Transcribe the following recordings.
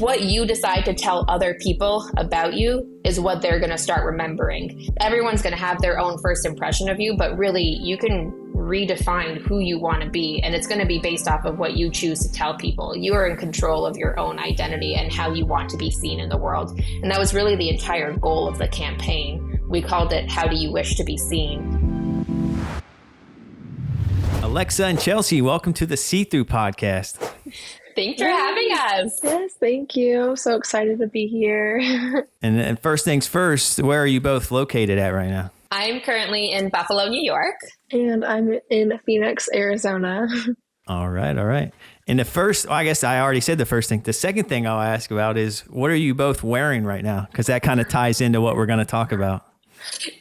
what you decide to tell other people about you is what they're going to start remembering. Everyone's going to have their own first impression of you, but really you can redefine who you want to be, and it's going to be based off of what you choose to tell people. You are in control of your own identity and how you want to be seen in the world. And that was really the entire goal of the campaign. We called it, How Do You Wish to Be Seen? Alexa and Chelsea, welcome to the See-Through podcast. Thanks for having us. Yes, thank you. So excited to be here. And first things first, where are you both located at right now? I'm currently in Buffalo, New York. And I'm in Phoenix, Arizona. All right. And the first, I guess I already said the first thing. The second thing I'll ask about is, what are you both wearing right now? Because that kind of ties into what we're going to talk about.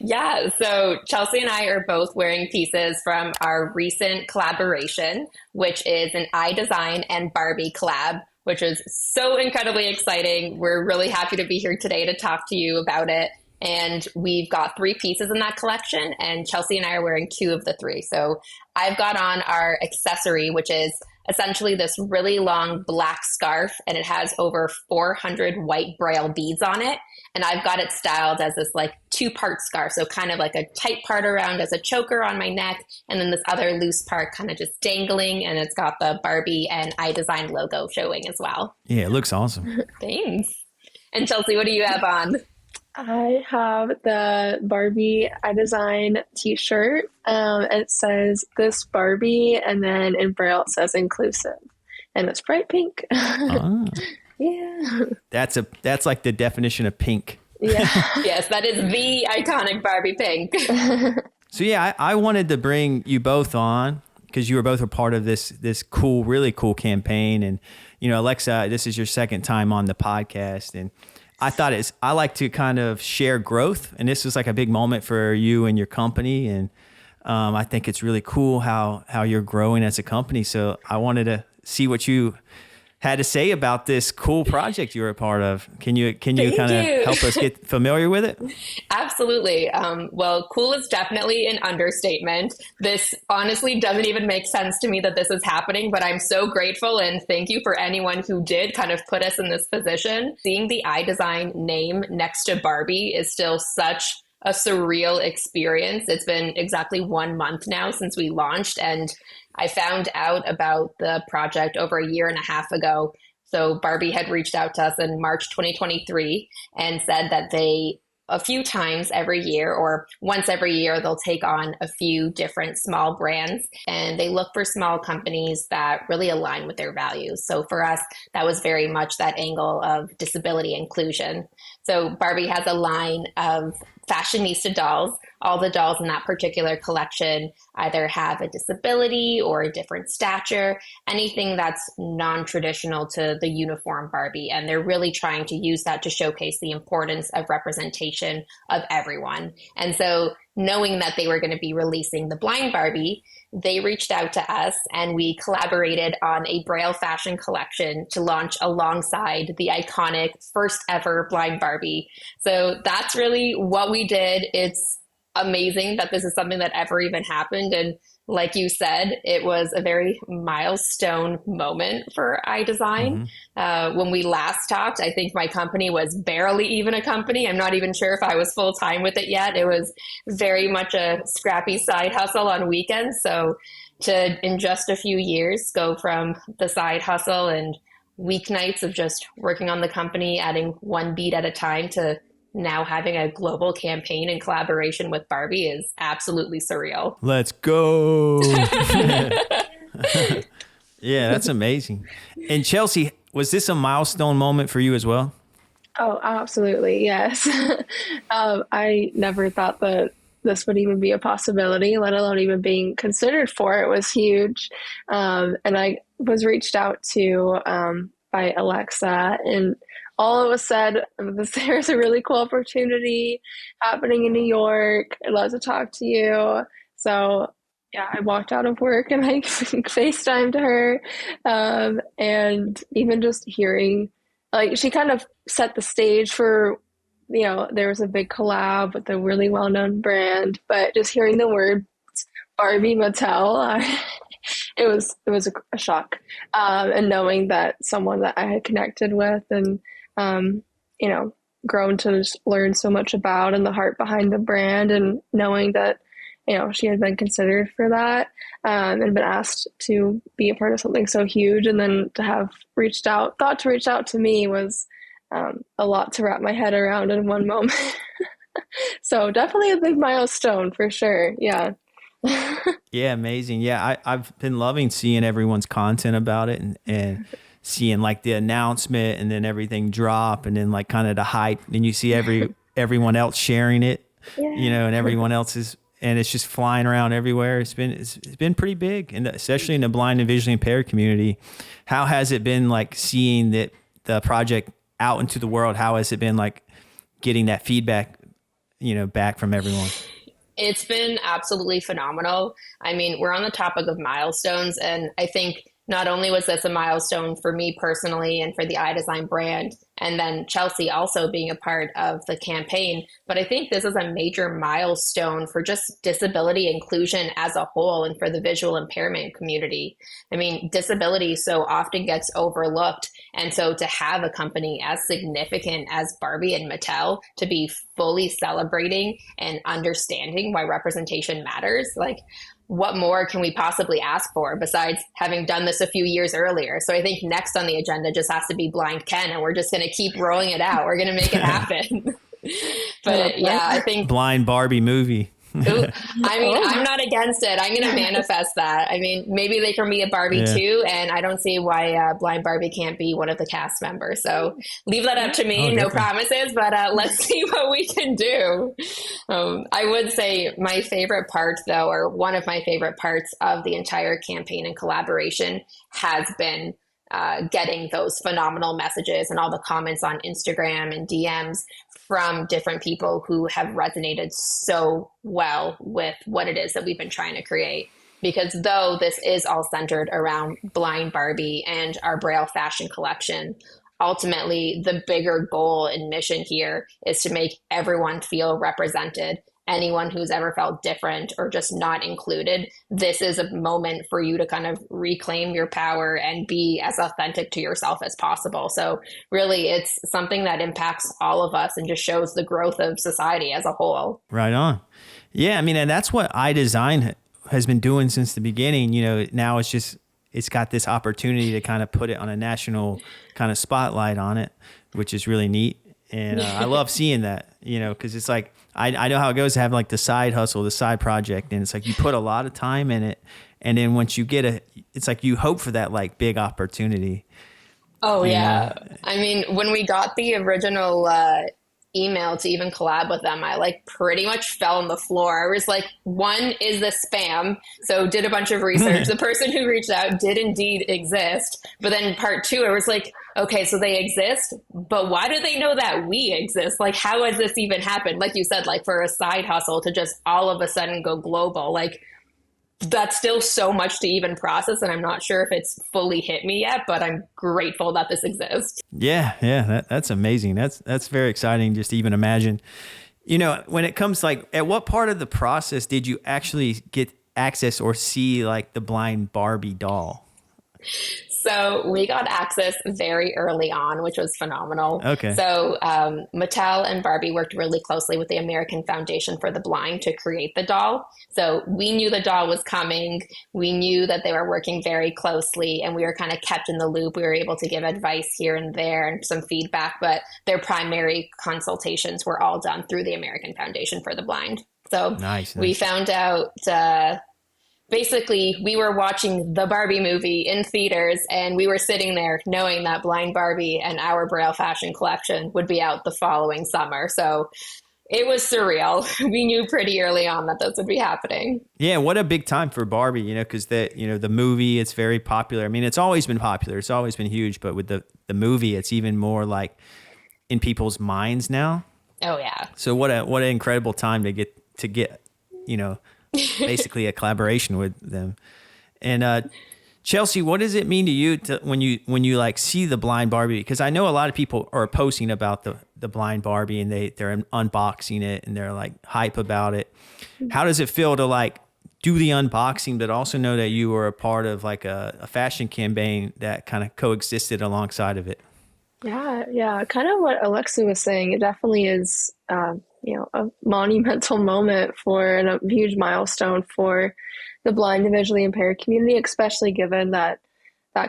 Yeah, so Chelsea and I are both wearing pieces from our recent collaboration, which is an Aille Design and Barbie collab, which is so incredibly exciting. We're really happy to be here today to talk to you about it. And we've got 3 pieces in that collection, and Chelsea and I are wearing 2 of the 3. So I've got on our accessory, which is essentially this really long black scarf, and it has over 400 white Braille beads on it. And I've got it styled as this like 2-part scarf. So kind of like a tight part around as a choker on my neck, and then this other loose part kind of just dangling. And it's got the Barbie and Aille Design logo showing as well. Yeah, it looks awesome. Thanks. And Chelsea, what do you have on? I have the Barbie Aille Design t-shirt. It says "This Barbie," and then in Braille it says "inclusive," and it's bright pink. Ah. Yeah. That's like the definition of pink. Yeah. Yes, that is the iconic Barbie pink. So yeah, I wanted to bring you both on because you were both a part of this cool, really cool campaign. And, you know, Alexa, this is your second time on the podcast. And I thought I like to kind of share growth. And this was like a big moment for you and your company. And I think it's really cool how you're growing as a company. So I wanted to see what you had to say about this cool project you were a part of. Can you kind of help us get familiar with it? Absolutely. Well, cool is definitely an understatement. This honestly doesn't even make sense to me that this is happening, but I'm so grateful, and thank you for anyone who did kind of put us in this position. Seeing the Aille Design name next to Barbie is still such a surreal experience. It's been exactly 1 month now since we launched, and I found out about the project over a year and a half ago. So Barbie had reached out to us in March 2023 and said that they, a few times every year or once every year, they'll take on a few different small brands, and they look for small companies that really align with their values. So for us, that was very much that angle of disability inclusion. So Barbie has a line of fashionista dolls. All the dolls in that particular collection either have a disability or a different stature, anything that's non-traditional to the uniform Barbie. And they're really trying to use that to showcase the importance of representation of everyone. And so knowing that they were going to be releasing the blind Barbie, they reached out to us and we collaborated on a Braille fashion collection to launch alongside the iconic first ever blind Barbie. So that's really what we did. It's amazing that this is something that ever even happened. And like you said, it was a very milestone moment for Aille Design. Mm-hmm. When we last talked, I think my company was barely even a company. I'm not even sure if I was full time with it yet. It was very much a scrappy side hustle on weekends. So to, in just a few years, go from the side hustle and weeknights of just working on the company, adding one beat at a time, to now having a global campaign in collaboration with Barbie is absolutely surreal. Let's go. Yeah, that's amazing. And Chelsea, was this a milestone moment for you as well? Oh, absolutely. Yes. I never thought that this would even be a possibility, let alone even being considered for. It was huge. And I was reached out to by Alexa, and all it was said was, there's a really cool opportunity happening in New York. I'd love to talk to you. So yeah, I walked out of work and I FaceTimed her. And even just hearing, like, she kind of set the stage for, you know, there was a big collab with a really well-known brand, but just hearing the words Barbie Mattel, a shock. And knowing that someone that I had connected with and, you know, grown to just learn so much about and the heart behind the brand, and knowing that, you know, she had been considered for that, and been asked to be a part of something so huge. And then to have thought to reach out to me was a lot to wrap my head around in one moment. So definitely a big milestone for sure. Yeah. Yeah, amazing. Yeah, I've been loving seeing everyone's content about it, and seeing like the announcement and then everything drop, and then like kind of the hype, and you see everyone else sharing it, you know, and everyone else is, and it's just flying around everywhere. It's been pretty big, and especially in the blind and visually impaired community. How has it been like seeing the project out into the world? How has it been like getting that feedback, you know, back from everyone? It's been absolutely phenomenal. I mean, we're on the topic of milestones, and I think not only was this a milestone for me personally and for the Aille Design brand, and then Chelsea also being a part of the campaign, but I think this is a major milestone for just disability inclusion as a whole and for the visual impairment community. I mean, disability so often gets overlooked. And so to have a company as significant as Barbie and Mattel to be fully celebrating and understanding why representation matters, like, what more can we possibly ask for besides having done this a few years earlier? So I think next on the agenda just has to be Blind Ken, and we're just going to keep rolling it out. We're going to make it happen. But yeah, I think Blind Barbie movie. Ooh, I mean, I'm not against it. I'm going to manifest that. I mean, maybe they can be a Barbie too, and I don't see why Blind Barbie can't be one of the cast members. So leave that up to me. No promises, but let's see what we can do. I would say my favorite part, though, or one of my favorite parts of the entire campaign and collaboration has been getting those phenomenal messages and all the comments on Instagram and DMs from different people who have resonated so well with what it is that we've been trying to create. Because though this is all centered around Blind Barbie and our Braille fashion collection, ultimately the bigger goal and mission here is to make everyone feel represented. Anyone who's ever felt different or just not included, this is a moment for you to kind of reclaim your power and be as authentic to yourself as possible. So really, it's something that impacts all of us and just shows the growth of society as a whole. Right on. Yeah, I mean, and that's what Aille Design has been doing since the beginning. You know, now it's got this opportunity to kind of put it on a national kind of spotlight on it, which is really neat. And I love seeing that, you know, because it's like, I know how it goes to have like the side hustle, the side project. And it's like you put a lot of time in it. And then once you get it's like you hope for that like big opportunity. Oh, yeah. I mean, when we got the original email to even collab with them, I like pretty much fell on the floor. I was like, one, is this spam? So did a bunch of research. The person who reached out did indeed exist. But then part two, I was like, okay, so they exist, but why do they know that we exist? Like, how has this even happened? Like you said, like for a side hustle to just all of a sudden go global, like that's still so much to even process. And I'm not sure if it's fully hit me yet, but I'm grateful that this exists. Yeah. That's amazing. That's very exciting just to even imagine. You know, when it comes like, at what part of the process did you actually get access or see like the Blind Barbie doll? So we got access very early on, which was phenomenal. Okay. So Mattel and Barbie worked really closely with the American Foundation for the Blind to create the doll. So we knew the doll was coming. We knew that they were working very closely, and we were kind of kept in the loop. We were able to give advice here and there and some feedback, but their primary consultations were all done through the American Foundation for the Blind. So nice. We found out basically, we were watching the Barbie movie in theaters, and we were sitting there knowing that Blind Barbie and our Braille fashion collection would be out the following summer. So it was surreal. We knew pretty early on that this would be happening. Yeah, what a big time for Barbie, you know, because the movie, it's very popular. I mean, it's always been popular. It's always been huge. But with the movie, it's even more like in people's minds now. Oh, yeah. So what an incredible time to get, you know, basically a collaboration with them. And Chelsea, what does it mean to you when you like see the Blind Barbie? Because I know a lot of people are posting about the Blind Barbie, and they're unboxing it and they're like hype about it. How does it feel to like do the unboxing, but also know that you were a part of like a fashion campaign that kind of coexisted alongside of it. Yeah. Kind of what Alexa was saying. It definitely is, a monumental moment for and a huge milestone for the blind and visually impaired community, especially given that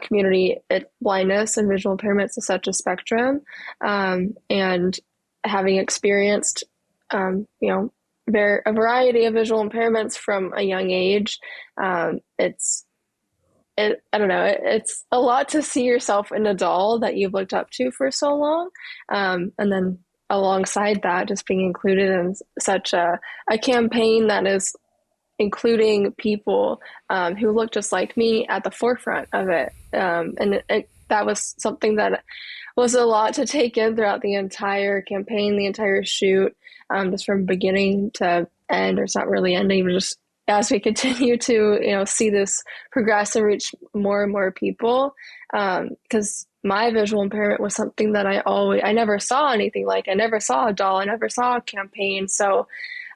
community, blindness and visual impairments is such a spectrum. And having experienced, a variety of visual impairments from a young age, I don't know, it's a lot to see yourself in a doll that you've looked up to for so long. And then alongside that, just being included in such a campaign that is including people who look just like me at the forefront of it. That was something that was a lot to take in throughout the entire campaign, the entire shoot, just from beginning to end, or it's not really ending, but just as we continue to, see this progress and reach more and more people. Because my visual impairment was something that I never saw anything like. I never saw a doll. I never saw a campaign. So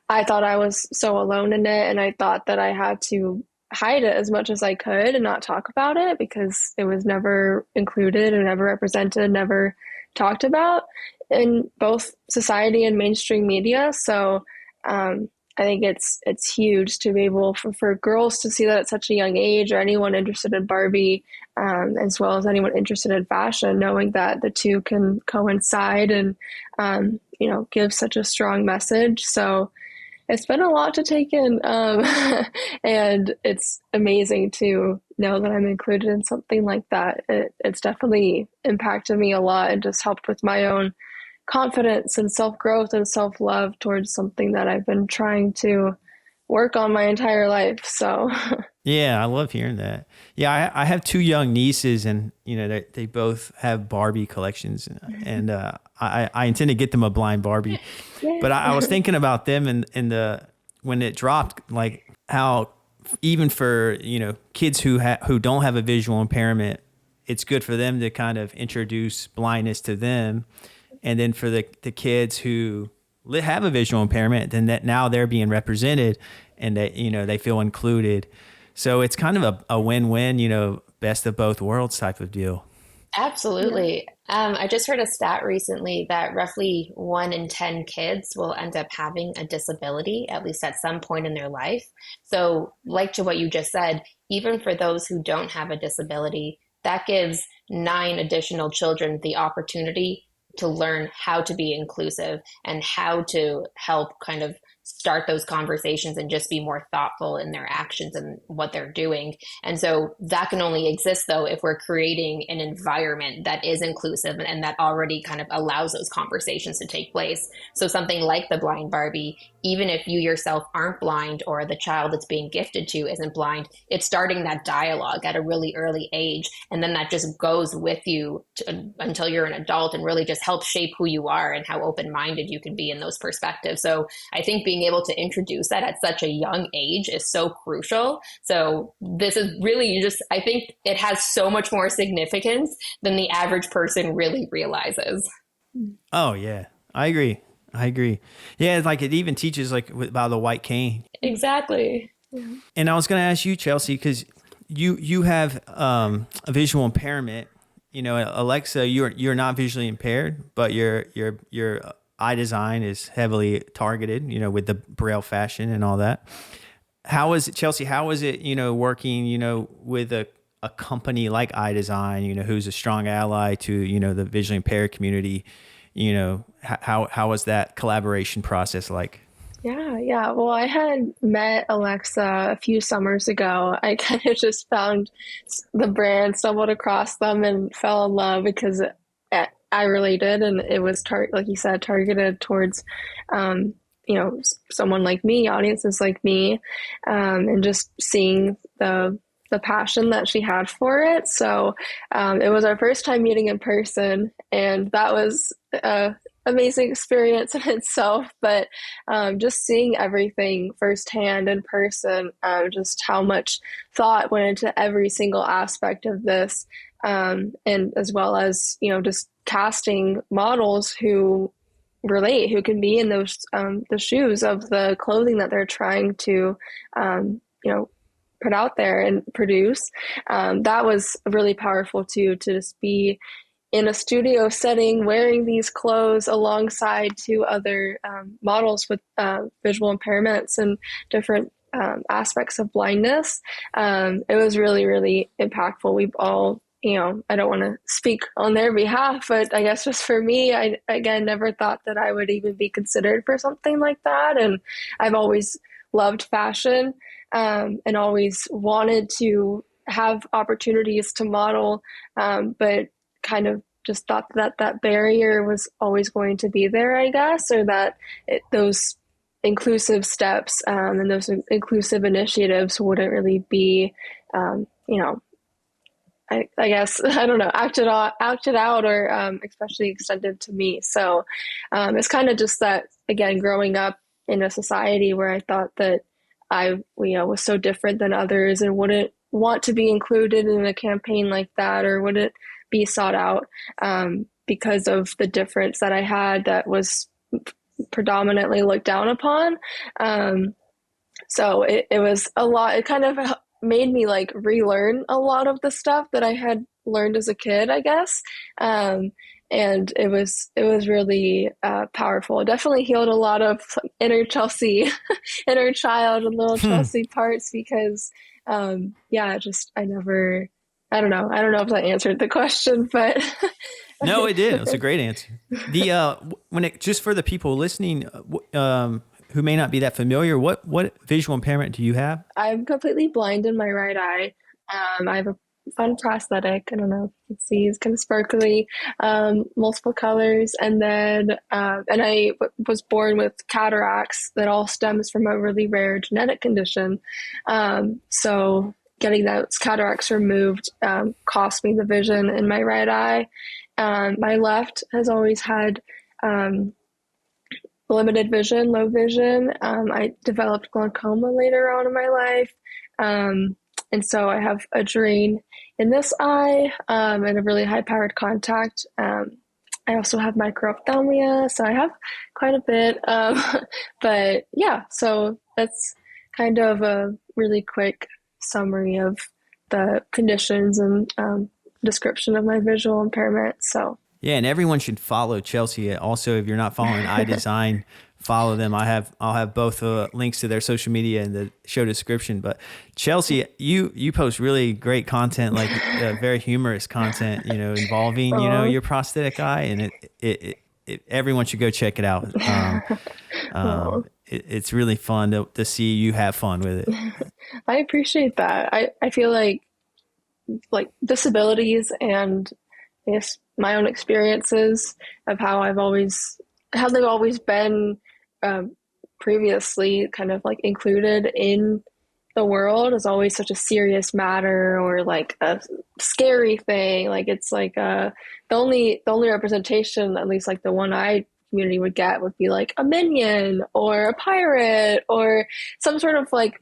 I thought I was so alone in it, and I thought that I had to hide it as much as I could and not talk about it because it was never included and never represented, never talked about in both society and mainstream media. So I think it's huge to be able for girls to see that at such a young age, or anyone interested in Barbie, as well as anyone interested in fashion, knowing that the two can coincide and, give such a strong message. So it's been a lot to take in, and it's amazing to know that I'm included in something like that. It's definitely impacted me a lot and just helped with my own confidence and self-growth and self-love towards something that I've been trying to work on my entire life. So yeah, I love hearing that. Yeah, I have two young nieces, and they both have Barbie collections, and I intend to get them a blind Barbie. Yeah. But I was thinking about them and when it dropped, like how even for kids who don't have a visual impairment, it's good for them to kind of introduce blindness to them. And then for the kids who have a visual impairment, then that now they're being represented and they feel included. So it's kind of a win-win, best of both worlds type of deal. Absolutely. I just heard a stat recently that roughly 1 in 10 kids will end up having a disability, at least at some point in their life. So like to what you just said, even for those who don't have a disability, that gives 9 additional children the opportunity to learn how to be inclusive and how to help kind of start those conversations and just be more thoughtful in their actions and what they're doing. And so that can only exist, though, if we're creating an environment that is inclusive and that already kind of allows those conversations to take place. So something like the Blind Barbie, even if you yourself aren't blind or the child that's being gifted to isn't blind, it's starting that dialogue at a really early age. And then that just goes with you until you're an adult and really just helps shape who you are and how open-minded you can be in those perspectives. So I think being able to introduce that at such a young age is so crucial. So this is really I think it has so much more significance than the average person really realizes. Oh yeah, I agree. Yeah, like it even teaches like about the white cane. Exactly. And I was going to ask you, Chelsea, because you have a visual impairment. Alexa, you're not visually impaired, but your Aille Design is heavily targeted, with the Braille fashion and all that. How is it, Chelsea? How is it, working, with a company like Aille Design, who's a strong ally to, the visually impaired community? How was that collaboration process like? Yeah. Well, I had met Alexa a few summers ago. I kind of just found the brand, stumbled across them, and fell in love because I related, and it was like you said, targeted towards, someone like me, audiences like me, and just seeing the passion that she had for it. So it was our first time meeting in person, and that was amazing experience in itself. But just seeing everything firsthand in person, just how much thought went into every single aspect of this, and as well as just casting models who can be in those the shoes of the clothing that they're trying to put out there and produce. That was really powerful too, to just be in a studio setting wearing these clothes alongside two other models with visual impairments and different aspects of blindness. It was really, really impactful. We've all, I don't want to speak on their behalf, but I guess just for me, I, again, never thought that I would even be considered for something like that. And I've always loved fashion and always wanted to have opportunities to model, but kind of just thought that barrier was always going to be there, I guess, or that those inclusive steps and those inclusive initiatives wouldn't really be, I guess, I don't know, acted out or especially extended to me. So it's kind of just that, again, growing up in a society where I thought that I, was so different than others and wouldn't want to be included in a campaign like that, or wouldn't be sought out because of the difference that I had that was predominantly looked down upon. So it was a lot. It kind of made me like relearn a lot of the stuff that I had learned as a kid, I guess. And it was really powerful. It definitely healed a lot of inner Chelsea, inner child and little Chelsea parts because, I don't know if that answered the question, but no, it did. It was a great answer. Just for the people listening, who may not be that familiar, what visual impairment do you have? I'm completely blind in my right eye. I have a fun prosthetic. I don't know if you can see, it's kind of sparkly, multiple colors. And then, and I was born with cataracts that all stems from a really rare genetic condition. So getting those cataracts removed cost me the vision in my right eye. My left has always had limited vision, low vision. I developed glaucoma later on in my life. And so I have a drain in this eye and a really high-powered contact. I also have microphthalmia, so I have quite a bit. But yeah, so that's kind of a really quick summary of the conditions and description of my visual impairment. So yeah, and everyone should follow Chelsea. Also, if you're not following Aille Design, follow them. I'll have both links to their social media in the show description. But Chelsea, you post really great content, like very humorous content, involving your prosthetic eye, and it everyone should go check it out. It's really fun to see you have fun with it. I appreciate that. I feel like disabilities and I guess my own experiences of how they've always been previously kind of like included in the world is always such a serious matter or like a scary thing. Like it's like the only representation, at least like the one community would get, would be like a minion or a pirate or some sort of like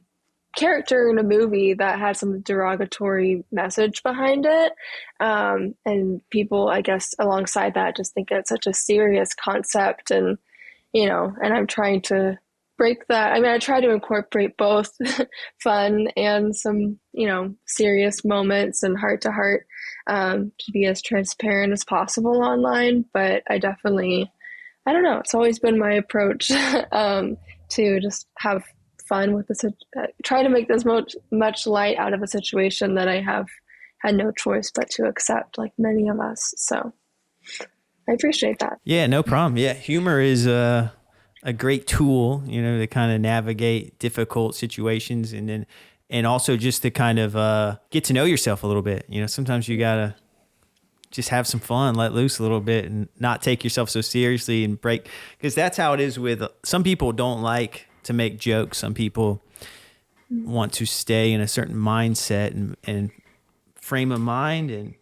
character in a movie that had some derogatory message behind it. And people, I guess, alongside that just think it's such a serious concept and I'm trying to break that. I mean, I try to incorporate both fun and some, serious moments and heart to heart to be as transparent as possible online. But I definitely, I don't know, it's always been my approach to just have fun with try to make this much light out of a situation that I have had no choice but to accept, like many of us. So I appreciate that. Yeah, no problem. Yeah, humor is a great tool, to kind of navigate difficult situations and also just to kind of get to know yourself a little bit. Sometimes you gotta just have some fun, let loose a little bit and not take yourself so seriously and break, because that's how it is with some people don't like to make jokes. Some people want to stay in a certain mindset and frame of mind, and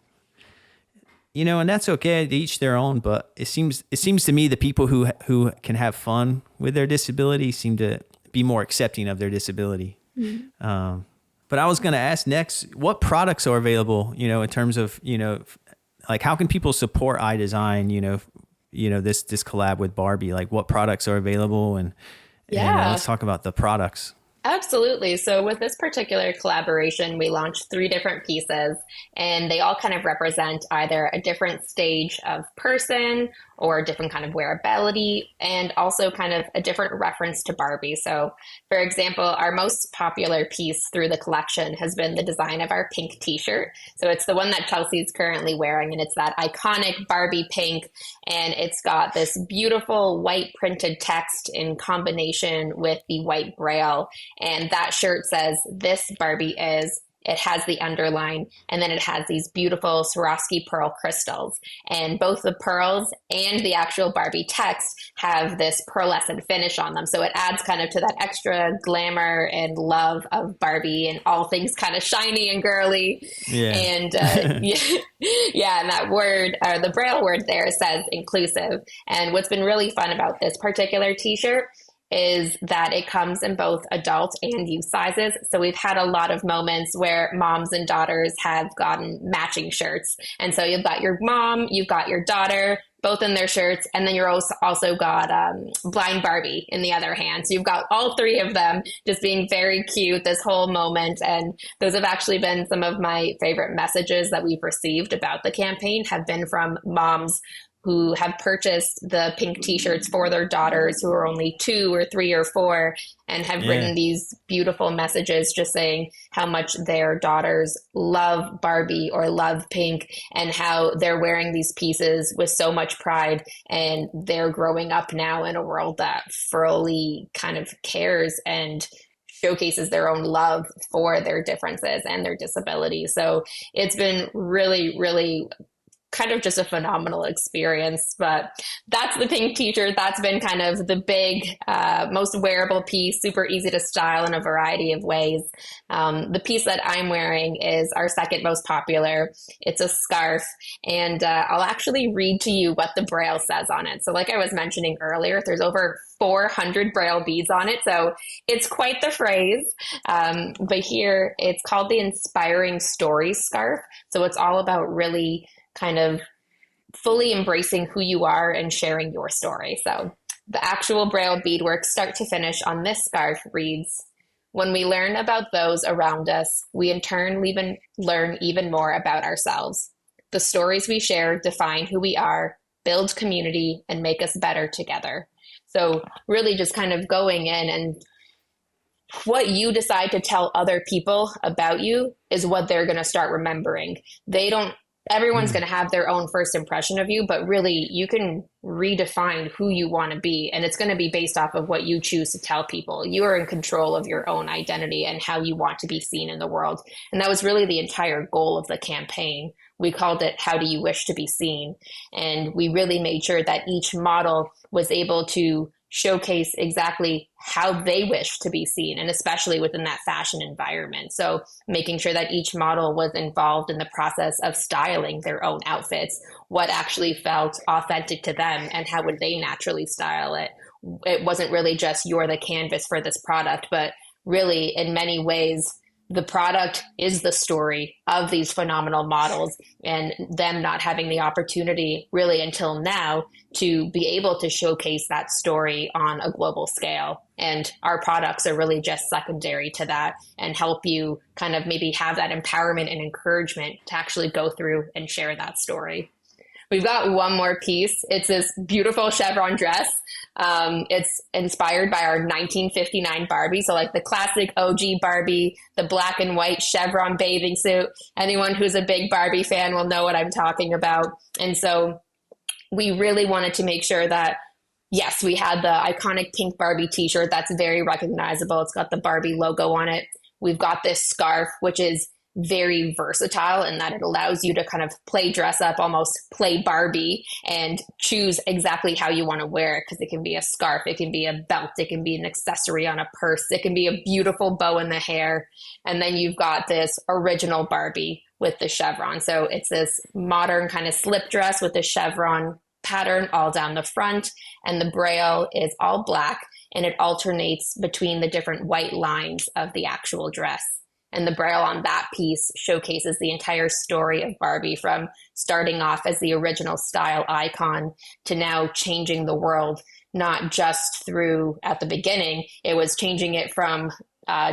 and that's okay, to each their own. But it seems to me the people who can have fun with their disability seem to be more accepting of their disability. Mm-hmm. But I was going to ask next, what products are available, in terms of, like how can people support Aille Design, this collab with Barbie, like what products are available and let's talk about the products. Absolutely. So with this particular collaboration, we launched three different pieces, and they all kind of represent either a different stage of person or a different kind of wearability, and also kind of a different reference to Barbie. So, for example, our most popular piece through the collection has been the design of our pink t-shirt. So it's the one that Chelsea's currently wearing, and it's that iconic Barbie pink, and it's got this beautiful white printed text in combination with the white Braille. And that shirt says, "This Barbie is." It has the underline, and then it has these beautiful Swarovski pearl crystals. And both the pearls and the actual Barbie text have this pearlescent finish on them. So it adds kind of to that extra glamour and love of Barbie and all things kind of shiny and girly. Yeah. And yeah, and that word, or the Braille word there says inclusive. And what's been really fun about this particular t-shirt is that it comes in both adult and youth sizes. So we've had a lot of moments where moms and daughters have gotten matching shirts. And so you've got your mom, you've got your daughter, both in their shirts, and then you're also got blind Barbie in the other hand. So you've got all three of them just being very cute this whole moment. And those have actually been some of my favorite messages that we've received about the campaign, have been from moms who have purchased the pink t-shirts for their daughters who are only 2 or 3 or 4, and have written these beautiful messages just saying how much their daughters love Barbie or love pink, and how they're wearing these pieces with so much pride, and they're growing up now in a world that fully kind of cares and showcases their own love for their differences and their disabilities. So it's been really, really kind of just a phenomenal experience. But that's the pink t-shirt. That's been kind of the big, most wearable piece, super easy to style in a variety of ways. The piece that I'm wearing is our second most popular. It's a scarf, and I'll actually read to you what the Braille says on it. So like I was mentioning earlier, there's over 400 Braille beads on it. So it's quite the phrase. But here it's called the Inspiring Stories Scarf. So it's all about really kind of fully embracing who you are and sharing your story. So the actual Braille beadwork start to finish on this scarf reads, "When we learn about those around us, we in turn learn even more about ourselves. The stories we share define who we are, build community, and make us better together." So really just kind of going in, and what you decide to tell other people about you is what they're going to start remembering. Everyone's going to have their own first impression of you, but really you can redefine who you want to be. And it's going to be based off of what you choose to tell people. You are in control of your own identity and how you want to be seen in the world. And that was really the entire goal of the campaign. We called it "How Do You Wish to Be Seen?" And we really made sure that each model was able to showcase exactly how they wish to be seen, and especially within that fashion environment. So making sure that each model was involved in the process of styling their own outfits, what actually felt authentic to them and how would they naturally style it. It wasn't really just you're the canvas for this product, but really in many ways, the product is the story of these phenomenal models, and them not having the opportunity really until now to be able to showcase that story on a global scale. And our products are really just secondary to that and help you kind of maybe have that empowerment and encouragement to actually go through and share that story. We've got one more piece. It's this beautiful chevron dress. It's inspired by our 1959 Barbie. So like the classic OG Barbie, the black and white chevron bathing suit. Anyone who's a big Barbie fan will know what I'm talking about. And so we really wanted to make sure that, yes, we had the iconic pink Barbie t-shirt that's very recognizable. It's got the Barbie logo on it. We've got this scarf, which is very versatile in that it allows you to kind of play dress up, almost play Barbie, and choose exactly how you want to wear it, because it can be a scarf, it can be a belt, it can be an accessory on a purse, it can be a beautiful bow in the hair. And then you've got this original Barbie with the chevron. So it's this modern kind of slip dress with the chevron pattern all down the front, and the Braille is all black, and it alternates between the different white lines of the actual dress. And the Braille on that piece showcases the entire story of Barbie, from starting off as the original style icon to now changing the world, not just through, at the beginning, it was changing it from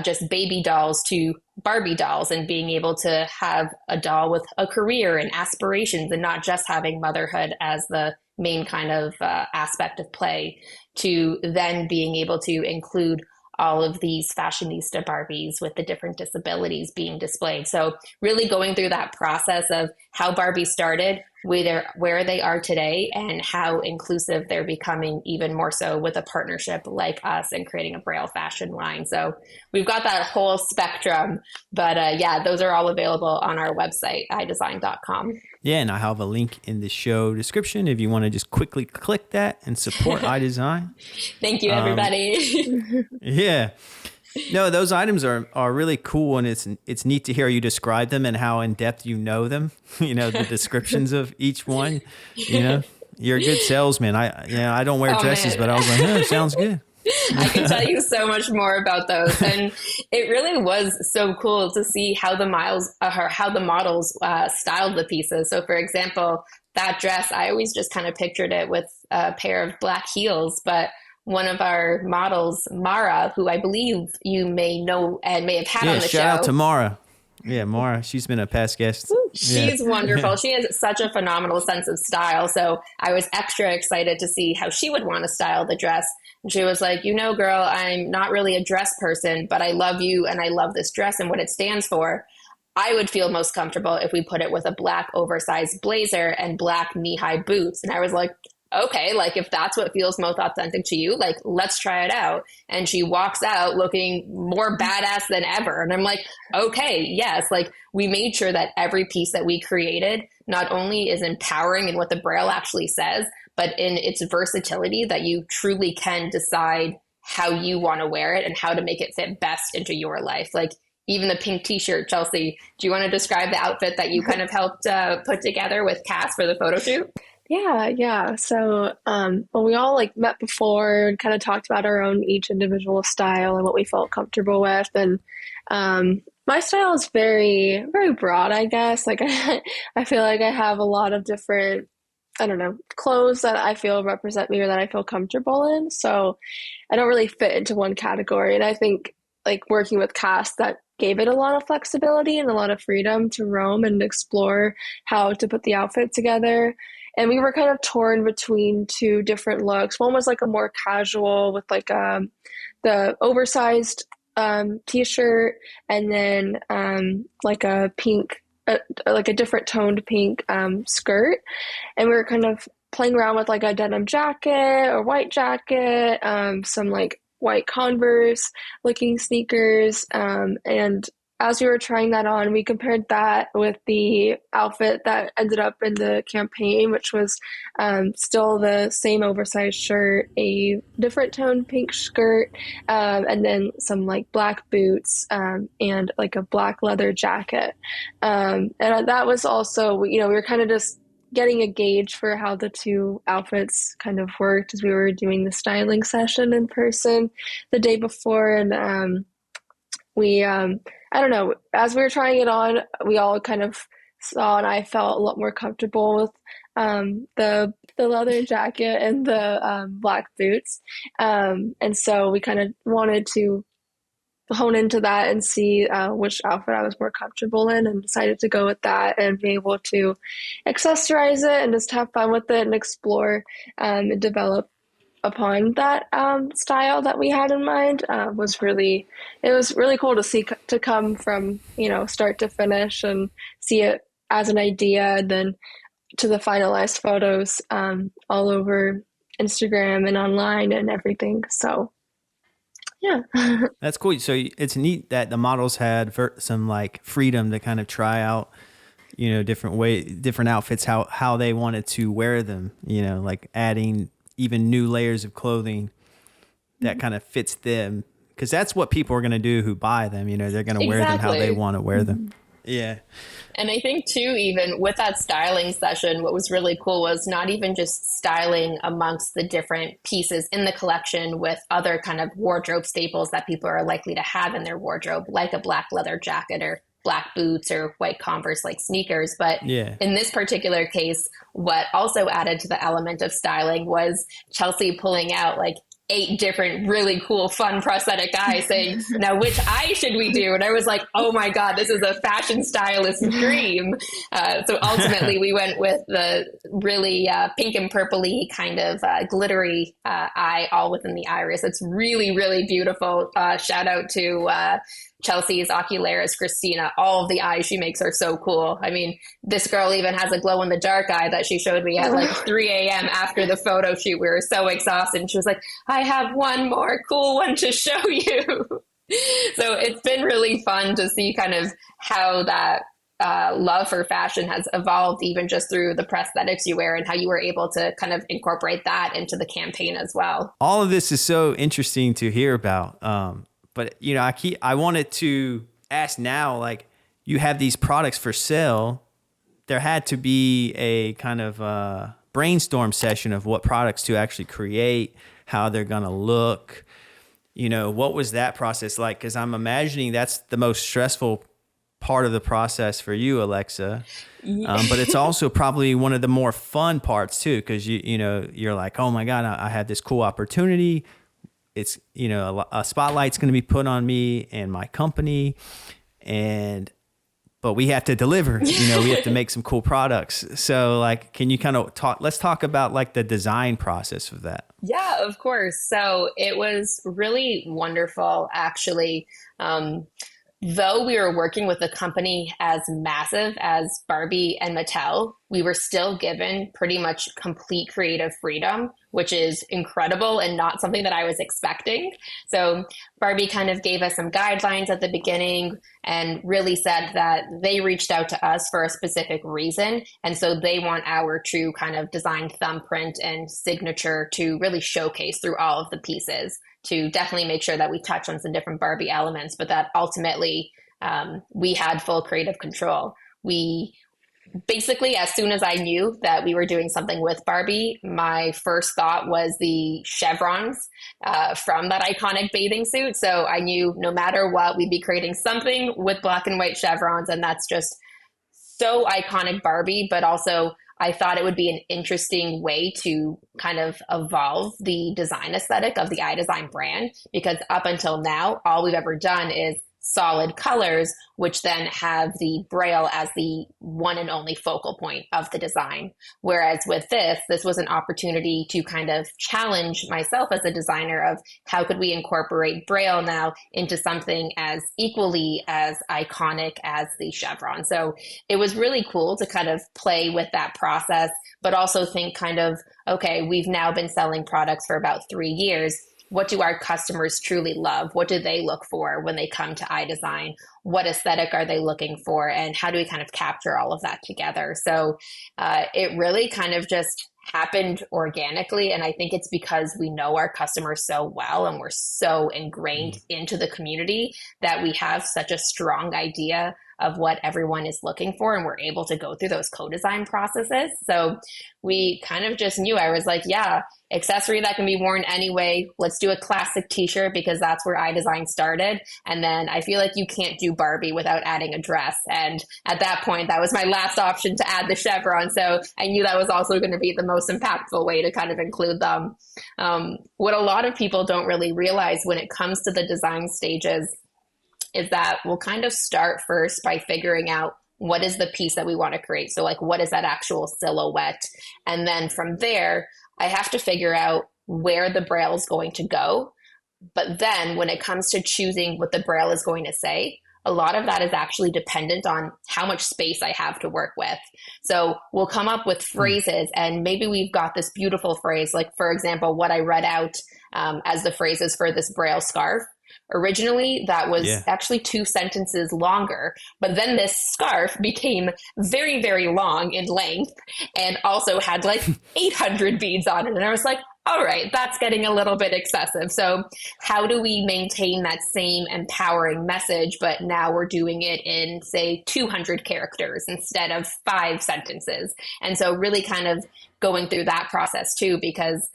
just baby dolls to Barbie dolls, and being able to have a doll with a career and aspirations and not just having motherhood as the main kind of aspect of play, to then being able to include all of these fashionista Barbies with the different disabilities being displayed. So really going through that process of how Barbie started, where they are today, and how inclusive they're becoming even more so with a partnership like us and creating a Braille fashion line. So we've got that whole spectrum, but yeah, those are all available on our website, ailledesign.com. Yeah, and I have a link in the show description if you want to just quickly click that and support Aille Design. Thank you, everybody. Yeah. No, those items are really cool, and it's neat to hear you describe them and how in depth you know them. You know, the descriptions of each one. You know, you're a good salesman. I don't wear dresses, but I was like, it sounds good. I can tell you so much more about those, and it really was so cool to see how the models styled the pieces. So, for example, that dress, I always just kind of pictured it with a pair of black heels, but one of our models, Mara, who I believe you may know and may have had on the show. Shout out to Mara. Yeah, Mara. She's been a past guest. She's wonderful. She has such a phenomenal sense of style. So I was extra excited to see how she would want to style the dress. And she was like, girl, I'm not really a dress person, but I love you and I love this dress and what it stands for. I would feel most comfortable if we put it with a black oversized blazer and black knee-high boots. And I was like, okay, like if that's what feels most authentic to you, like let's try it out. And she walks out looking more badass than ever. And I'm like, okay, yes, like we made sure that every piece that we created not only is empowering in what the Braille actually says, but in its versatility, that you truly can decide how you want to wear it and how to make it fit best into your life. Like even the pink t-shirt, Chelsea, do you want to describe the outfit that you kind of helped put together with Cass for the photo shoot? Yeah. So, well, we all like met before and kind of talked about our own each individual style and what we felt comfortable with. And my style is very, very broad, I guess. Like I feel like I have a lot of different, clothes that I feel represent me or that I feel comfortable in. So I don't really fit into one category. And I think like working with Cass, that gave it a lot of flexibility and a lot of freedom to roam and explore how to put the outfit together. And we were kind of torn between two different looks. One was like a more casual with like the oversized t-shirt, and then like a pink, like a different toned pink skirt. And we were kind of playing around with like a denim jacket or white jacket, some like white Converse looking sneakers. And as we were trying that on, we compared that with the outfit that ended up in the campaign, which was still the same oversized shirt, a different toned pink skirt, and then some like black boots and like a black leather jacket. And that was also, we were kind of just getting a gauge for how the two outfits kind of worked as we were doing the styling session in person the day before. And we, I don't know, as we were trying it on, we all kind of saw, and I felt a lot more comfortable with the leather jacket and the black boots. And so we kind of wanted to hone into that and see which outfit I was more comfortable in, and decided to go with that and be able to accessorize it and just have fun with it and explore and develop upon that style that we had in mind. It was really cool to see, to come from, start to finish and see it as an idea, and then to the finalized photos all over Instagram and online and everything. So yeah. That's cool. So it's neat that the models had some like freedom to kind of try out, different outfits, how they wanted to wear them, like adding even new layers of clothing that kind of fits them. Because that's what people are going to do who buy them. They're going to wear them how they want to wear them. Yeah. And I think too, even with that styling session, what was really cool was not even just styling amongst the different pieces in the collection with other kind of wardrobe staples that people are likely to have in their wardrobe, like a black leather jacket or black boots or white Converse like sneakers. But in this particular case, what also added to the element of styling was Chelsea pulling out like 8 different really cool, fun prosthetic eyes saying, now which eye should we do? And I was like, oh my God, this is a fashion stylist's dream. So ultimately we went with the really pink and purpley kind of glittery eye all within the iris. It's really, really beautiful. Shout out to Chelsea's Ocularis Christina. All of the eyes she makes are so cool. I mean, this girl even has a glow in the dark eye that she showed me at like 3 a.m. after the photo shoot. We were so exhausted. And she was like, I have one more cool one to show you. So it's been really fun to see kind of how that love for fashion has evolved, even just through the prosthetics you wear and how you were able to kind of incorporate that into the campaign as well. All of this is so interesting to hear about. But, you know, I wanted to ask now, like, you have these products for sale. There had to be a kind of brainstorm session of what products to actually create, how they're going to look. You know, what was that process like? Because I'm imagining that's the most stressful part of the process for you, Alexa. But it's also probably one of the more fun parts too, because you know, you're like, oh my God, I have this cool opportunity. It's, you know, a spotlight's going to be put on me and my company, but we have to deliver, you know, we have to make some cool products. So like, can you kind of let's talk about like the design process of that. Yeah, of course. So it was really wonderful, actually. Though we were working with a company as massive as Barbie and Mattel, we were still given pretty much complete creative freedom, which is incredible and not something that I was expecting. So Barbie kind of gave us some guidelines at the beginning and really said that they reached out to us for a specific reason. And so they want our true kind of design thumbprint and signature to really showcase through all of the pieces, to definitely make sure that we touch on some different Barbie elements, but that ultimately we had full creative control. We basically, as soon as I knew that we were doing something with Barbie, my first thought was the chevrons from that iconic bathing suit. So I knew no matter what, we'd be creating something with black and white chevrons, and that's just so iconic Barbie, but also I thought it would be an interesting way to kind of evolve the design aesthetic of the Aille Design brand, because up until now, all we've ever done is solid colors, which then have the Braille as the one and only focal point of the design. Whereas with this was an opportunity to kind of challenge myself as a designer of how could we incorporate Braille now into something as equally as iconic as the chevron. So it was really cool to kind of play with that process, but also think kind of, okay, we've now been selling products for about 3 years. What do our customers truly love? What do they look for when they come to Aille Design? What aesthetic are they looking for? And how do we kind of capture all of that together? So it really kind of just happened organically. And I think it's because we know our customers so well and we're so ingrained into the community that we have such a strong idea of what everyone is looking for, and we're able to go through those co-design processes. So we kind of just knew. I was like, yeah, accessory that can be worn anyway. Let's do a classic t-shirt, because that's where Aille Design started. And then I feel like you can't do Barbie without adding a dress. And at that point, that was my last option to add the chevron. So I knew that was also going to be the most impactful way to kind of include them. What a lot of people don't really realize when it comes to the design stages is that we'll kind of start first by figuring out what is the piece that we want to create. So like, what is that actual silhouette? And then from there, I have to figure out where the Braille is going to go. But then when it comes to choosing what the Braille is going to say, a lot of that is actually dependent on how much space I have to work with. So we'll come up with phrases, and maybe we've got this beautiful phrase, like for example, what I read out as the phrases for this Braille scarf. Originally, that was actually 2 sentences longer, but then this scarf became very, very long in length and also had like 800 beads on it. And I was like, all right, that's getting a little bit excessive. So how do we maintain that same empowering message, but now we're doing it in, say, 200 characters instead of 5 sentences? And so really kind of going through that process too, because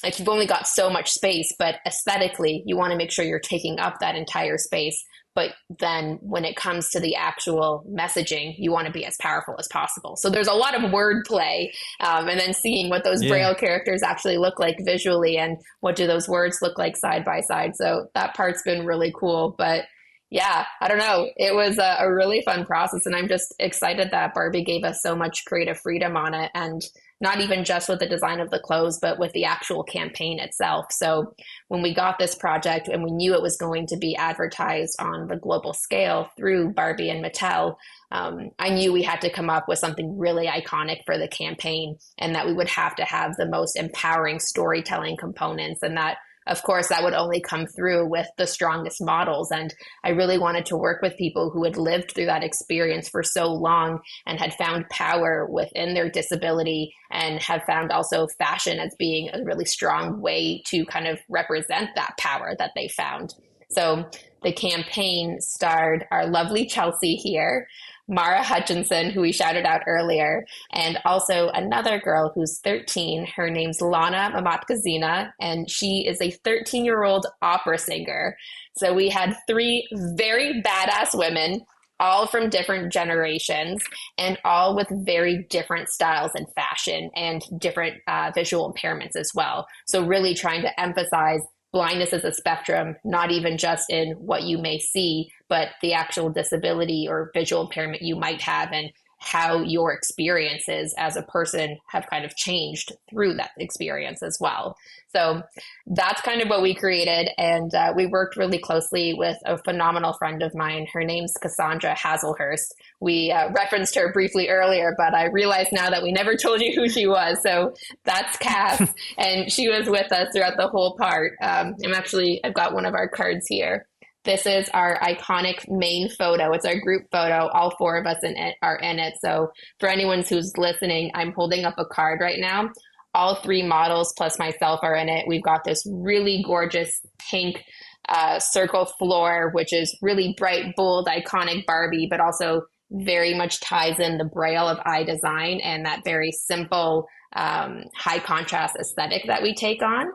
like you've only got so much space, but aesthetically, you want to make sure you're taking up that entire space. But then when it comes to the actual messaging, you want to be as powerful as possible. So there's a lot of wordplay, and then seeing what those Braille characters actually look like visually and what do those words look like side by side. So that part's been really cool. But yeah, I don't know. It was a really fun process. And I'm just excited that Barbie gave us so much creative freedom on it. And not even just with the design of the clothes, but with the actual campaign itself. So when we got this project and we knew it was going to be advertised on the global scale through Barbie and Mattel, I knew we had to come up with something really iconic for the campaign, and that we would have to have the most empowering storytelling components, and that of course, that would only come through with the strongest models. And I really wanted to work with people who had lived through that experience for so long and had found power within their disability, and have found also fashion as being a really strong way to kind of represent that power that they found. So the campaign starred our lovely Chelsea here, Mara Hutchinson, who we shouted out earlier, and also another girl who's 13. Her name's Lana Mamatkazina, and she is a 13-year-old opera singer. So we had 3 very badass women, all from different generations, and all with very different styles in fashion and different visual impairments as well. So really trying to emphasize blindness is a spectrum, not even just in what you may see, but the actual disability or visual impairment you might have, and how your experiences as a person have kind of changed through that experience as well. So that's kind of what we created. And we worked really closely with a phenomenal friend of mine. Her name's Cassandra Hazelhurst. We referenced her briefly earlier, but I realize now that we never told you who she was. So that's Cass. And she was with us throughout the whole part. I've got one of our cards here. This is our iconic main photo. It's our group photo. All 4 of us are in it. So for anyone who's listening, I'm holding up a card right now. All 3 models plus myself are in it. We've got this really gorgeous pink circle floor, which is really bright, bold, iconic Barbie, but also very much ties in the Braille of Aille Design and that very simple high contrast aesthetic that we take on.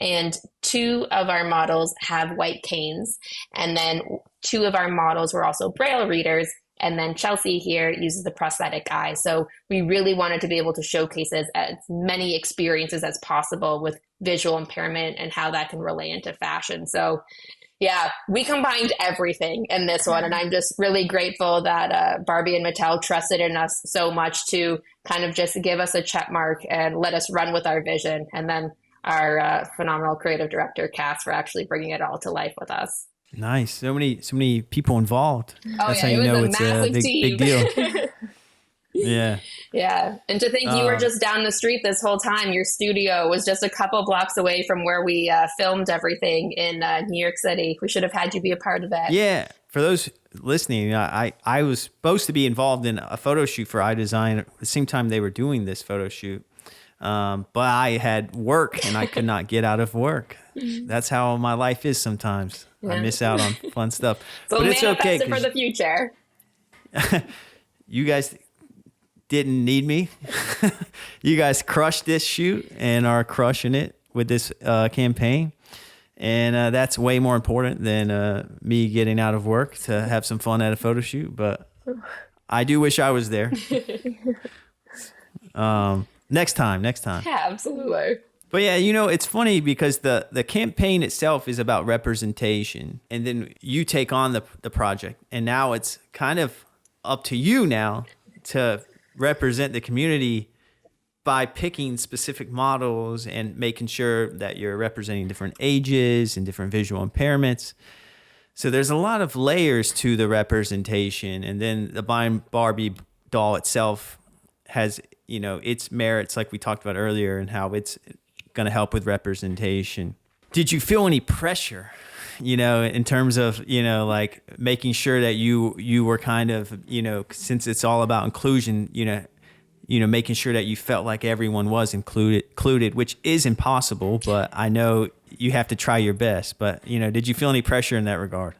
And 2 of our models have white canes, and then 2 of our models were also Braille readers, and then Chelsea here uses the prosthetic eye. So we really wanted to be able to showcase as many experiences as possible with visual impairment and how that can relate into fashion. So yeah, we combined everything in this one. And I'm just really grateful that Barbie and Mattel trusted in us so much to kind of just give us a check mark and let us run with our vision. And then our phenomenal creative director, Cass, for actually bringing it all to life with us. Nice. So many people involved. Oh, That's yeah, how you know it's a big deal. Yeah. Yeah. And to think you were just down the street this whole time. Your studio was just a couple blocks away from where we filmed everything in New York City. We should have had you be a part of that. Yeah. For those listening, I was supposed to be involved in a photo shoot for Aille Design at the same time they were doing this photo shoot. But I had work and I could not get out of work. That's how my life is sometimes. Yeah. I miss out on fun stuff. So but it's okay for the future. You guys didn't need me. You guys crushed this shoot and are crushing it with this campaign. And that's way more important than me getting out of work to have some fun at a photo shoot. But I do wish I was there. Next time. Yeah, absolutely. But yeah, it's funny because the campaign itself is about representation, and then you take on the project, and now it's kind of up to you now to represent the community by picking specific models and making sure that you're representing different ages and different visual impairments. So there's a lot of layers to the representation, and then the Barbie doll itself has its merits, like we talked about earlier, and how it's going to help with representation. Did you feel any pressure, in terms of, like making sure that you were kind of, since it's all about inclusion, making sure that you felt like everyone was included, which is impossible, but I know you have to try your best. But, did you feel any pressure in that regard?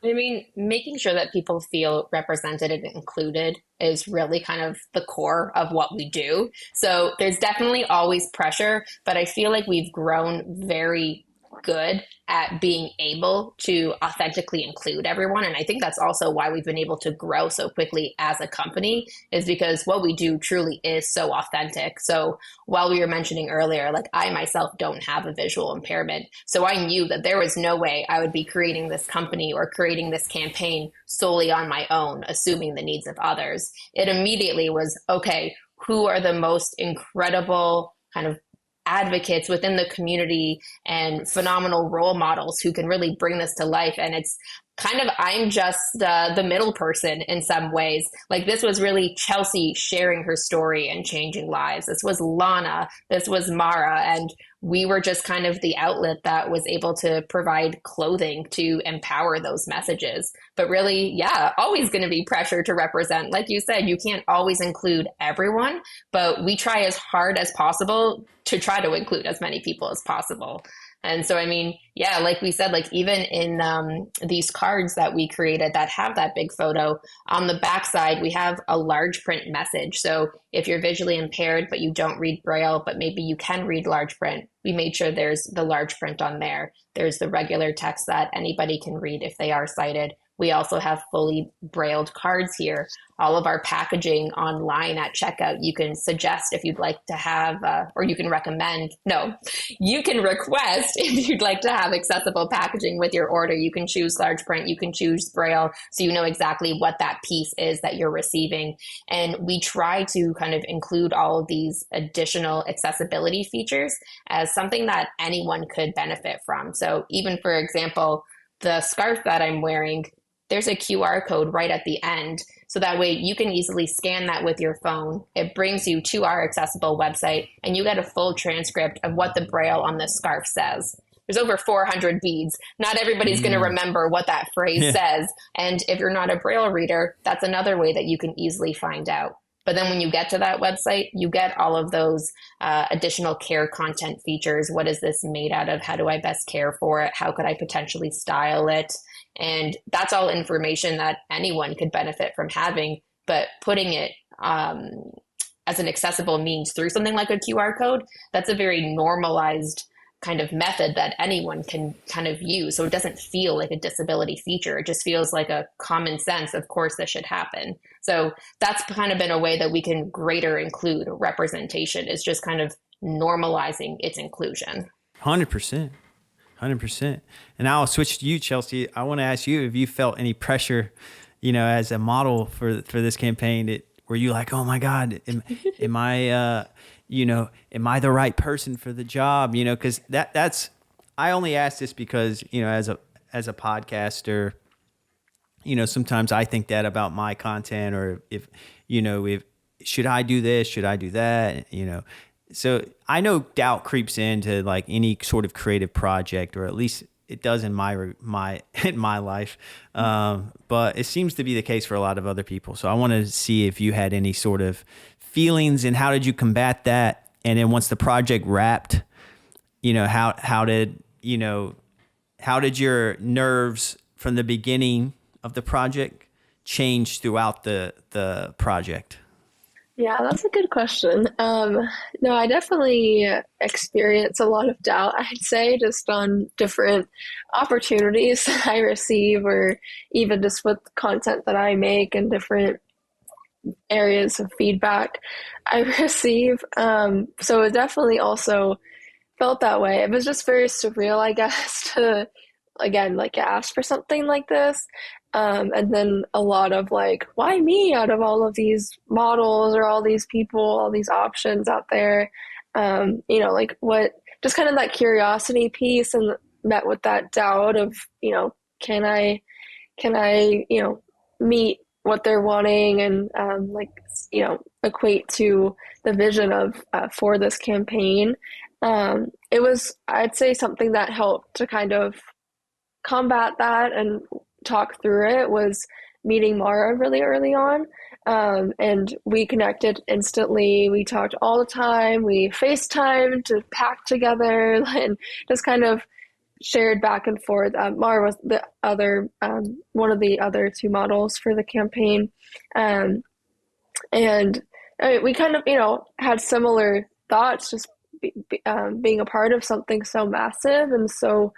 I mean, making sure that people feel represented and included is really kind of the core of what we do. So there's definitely always pressure, but I feel like we've grown very good at being able to authentically include everyone. And I think that's also why we've been able to grow so quickly as a company, is because what we do truly is so authentic. So while we were mentioning earlier, like I myself don't have a visual impairment. So I knew that there was no way I would be creating this company or creating this campaign solely on my own, assuming the needs of others. It immediately was, okay, who are the most incredible kind of advocates within the community and phenomenal role models who can really bring this to life. And it's kind of, I'm just the middle person in some ways. Like this was really Chelsea sharing her story and changing lives. This was Lana. This was Mara. And we were just kind of the outlet that was able to provide clothing to empower those messages. But really, yeah, always going to be pressure to represent. Like you said, you can't always include everyone, but we try as hard as possible to try to include as many people as possible. And so, I mean, yeah, like we said, like even in these cards that we created that have that big photo, on the backside, we have a large print message. So if you're visually impaired, but you don't read Braille, but maybe you can read large print, we made sure there's the large print on there. There's the regular text that anybody can read if they are sighted. We also have fully brailled cards here. All of our packaging online at checkout, you can suggest if you'd like to have, or you can recommend, no, you can request if you'd like to have accessible packaging with your order. You can choose large print, you can choose Braille, so you know exactly what that piece is that you're receiving. And we try to kind of include all of these additional accessibility features as something that anyone could benefit from. So even, for example, the scarf that I'm wearing, there's a QR code right at the end. So that way you can easily scan that with your phone. It brings you to our accessible website and you get a full transcript of what the Braille on this scarf says. There's over 400 beads. Not everybody's going to remember what that phrase says. And if you're not a Braille reader, that's another way that you can easily find out. But then when you get to that website, you get all of those additional care content features. What is this made out of? How do I best care for it? How could I potentially style it? And that's all information that anyone could benefit from having, but putting it as an accessible means through something like a QR code, that's a very normalized kind of method that anyone can kind of use. So it doesn't feel like a disability feature. It just feels like a common sense, of course, this should happen. So that's kind of been a way that we can greater include representation, is just kind of normalizing its inclusion. 100%. 100%. And I'll switch to you, Chelsea. I want to ask you if you felt any pressure, you know, as a model for this campaign. Were you like, oh my God, am I, you know, am I the right person for the job? You know, because that's, I only ask this because, you know, as a podcaster, you know, sometimes I think that about my content, or if, you know, if, should I do this? Should I do that? You know, so I know doubt creeps into like any sort of creative project, or at least it does in my in my life. But it seems to be the case for a lot of other people. So I wanted to see if you had any sort of feelings, and how did you combat that? And then once the project wrapped, you know, how did your nerves from the beginning of the project change throughout the project? Yeah, that's a good question. No, I definitely experience a lot of doubt, I'd say, just on different opportunities I receive, or even just with content that I make and different areas of feedback I receive. So it definitely also felt that way. It was just very surreal, I guess, to, again, like ask for something like this. And then a lot of like, why me out of all of these models or all these people, all these options out there? You know, like what, just kind of that curiosity piece, and met with that doubt of, you know, can I, you know, meet what they're wanting, and like, you know, equate to the vision of for this campaign. It was, I'd say, something that helped to kind of combat that and talk through it was meeting Mara really early on. And we connected instantly. We talked all the time. We FaceTimed to pack together and just kind of shared back and forth. Mara was the other one of the other two models for the campaign, and we kind of had similar thoughts, just being a part of something so massive and so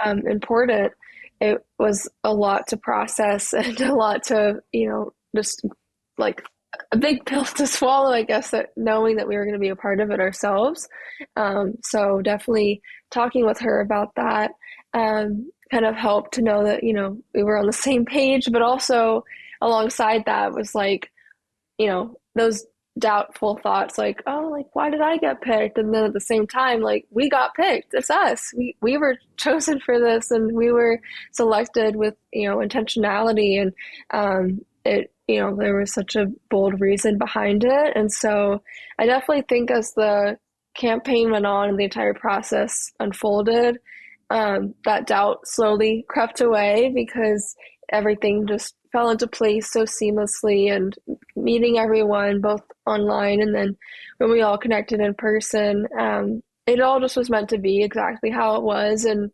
important. It was a lot to process and a lot to just like a big pill to swallow, I guess, that knowing that we were going to be a part of it ourselves. So definitely talking with her about that kind of helped to know that, we were on the same page, but also alongside that was like, those doubtful thoughts like, oh, like, why did I get picked? And then at the same time, like, we got picked. It's us. We were chosen for this, and we were selected with, intentionality. And there was such a bold reason behind it. And so I definitely think as the campaign went on and the entire process unfolded, that doubt slowly crept away because everything just fell into place so seamlessly, and meeting everyone both online and then when we all connected in person, it all just was meant to be exactly how it was. And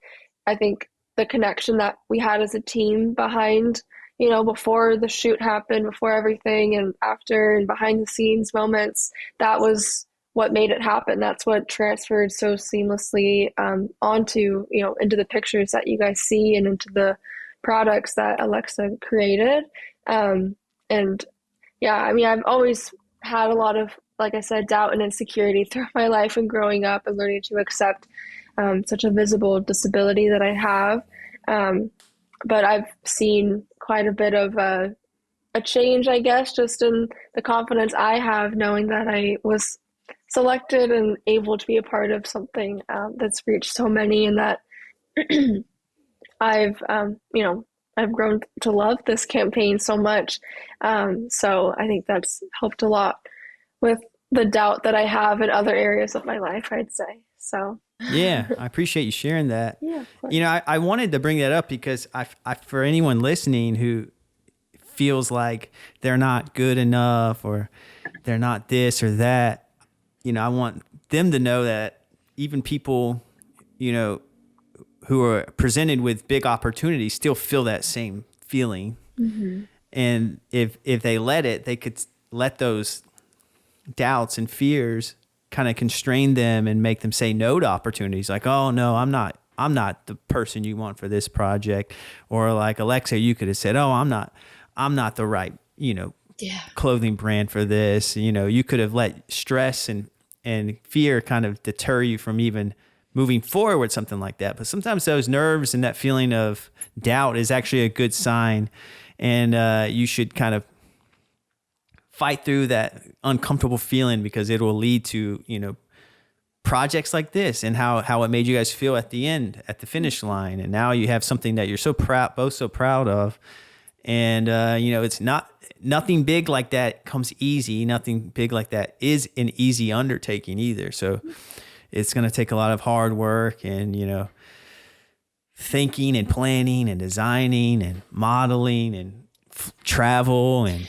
I think the connection that we had as a team behind, before the shoot happened, before everything, and after, and behind the scenes moments, that was what made it happen. That's what transferred so seamlessly onto, into the pictures that you guys see and into the products that Alexa created. And yeah, I mean, I've always had a lot of, like I said, doubt and insecurity throughout my life and growing up and learning to accept such a visible disability that I have. But I've seen quite a bit of a change, I guess, just in the confidence I have knowing that I was selected and able to be a part of something that's reached so many, and that I've grown to love this campaign so much. So I think that's helped a lot with the doubt that I have in other areas of my life, I'd say. So yeah, I appreciate you sharing that. Yeah, of course. I wanted to bring that up because I for anyone listening who feels like they're not good enough or they're not this or that, I want them to know that even people, who are presented with big opportunities still feel that same feeling. Mm-hmm. And if they they could let those doubts and fears kind of constrain them and make them say no to opportunities. Like, oh no, I'm not the person you want for this project. Or like Alexa, you could have said, oh, I'm not the right, clothing brand for this. You could have let stress and fear kind of deter you from even moving forward with something like that. But sometimes those nerves and that feeling of doubt is actually a good sign. And you should kind of fight through that uncomfortable feeling, because it will lead to, projects like this and how it made you guys feel at the end, at the finish line. And now you have something that you're both so proud of. And, it's nothing big like that comes easy. Nothing big like that is an easy undertaking either. So it's going to take a lot of hard work and, thinking and planning and designing and modeling and travel and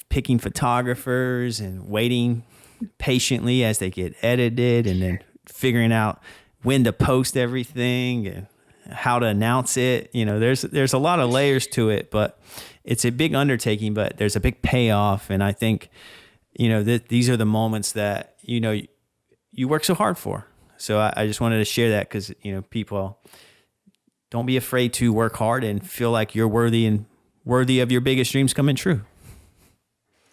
picking photographers and waiting patiently as they get edited, and then figuring out when to post everything and how to announce it. There's a lot of layers to it, but it's a big undertaking, but there's a big payoff. And I think, these are the moments that, you work so hard for. So I just wanted to share that because, people, don't be afraid to work hard and feel like you're worthy of your biggest dreams coming true.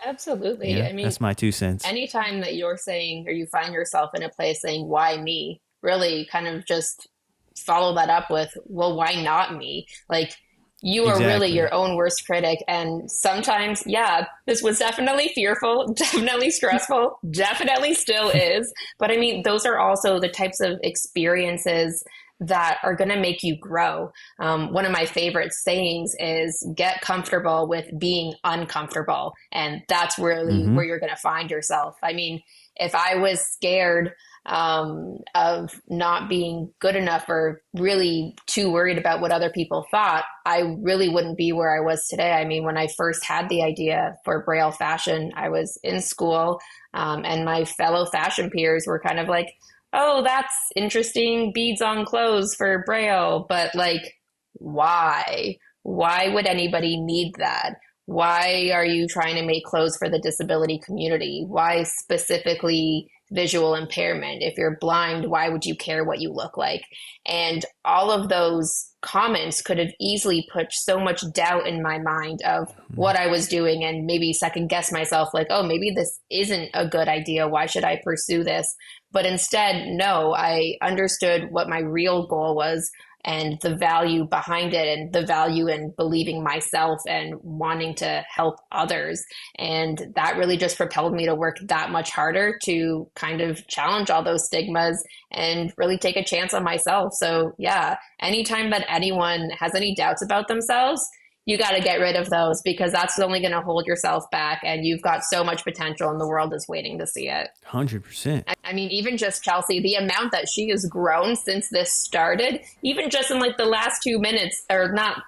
Absolutely. I mean, that's my 2 cents. Anytime that you're saying, or you find yourself in a place saying, why me? Really kind of just follow that up with, well, why not me? Like, you are really your own worst critic. And sometimes, yeah, this was definitely fearful, definitely stressful, definitely still is. But I mean, those are also the types of experiences that are going to make you grow. One of my favorite sayings is get comfortable with being uncomfortable. And that's really where you're going to find yourself. I mean, if I was scared of not being good enough or really too worried about what other people thought, I really wouldn't be where I was today. I mean, when I first had the idea for Braille fashion, I was in school and my fellow fashion peers were kind of like, oh, that's interesting, beads on clothes for Braille, but like, why? Why would anybody need that? Why are you trying to make clothes for the disability community? Why specifically visual impairment? If you're blind, why would you care what you look like? And all of those comments could have easily put so much doubt in my mind of what I was doing and maybe second guess myself like, oh, maybe this isn't a good idea. Why should I pursue this? But instead, no, I understood what my real goal was and the value behind it and the value in believing myself and wanting to help others. And that really just propelled me to work that much harder to kind of challenge all those stigmas and really take a chance on myself. So yeah, anytime that anyone has any doubts about themselves, you got to get rid of those because that's only going to hold yourself back. And you've got so much potential and the world is waiting to see it. 100%. I mean, even just Chelsea, the amount that she has grown since this started, even just in like the last 2 minutes, or not,